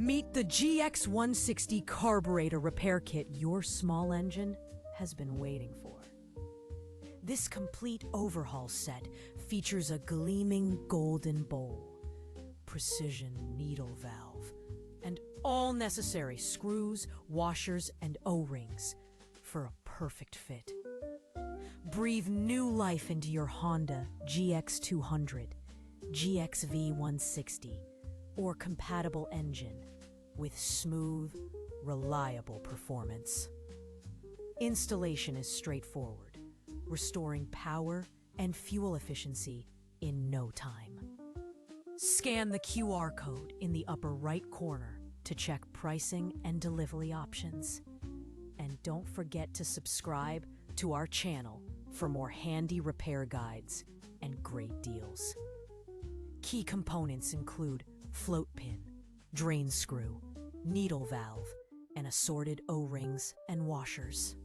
Meet the GX160 carburetor repair kit your small engine has been waiting for. This complete overhaul set features a gleaming golden bowl, precision needle valve, and all necessary screws, washers, and O-rings for a perfect fit. Breathe new life into your Honda GX200, GXV160, or compatible engine with smooth, reliable performance. Installation is straightforward, restoring power and fuel efficiency in no time. Scan the QR code in the upper right corner to check pricing and delivery options. And don't forget to subscribe to our channel for more handy repair guides and great deals. Key components include float pin, drain screw, needle valve, and assorted O-rings and washers.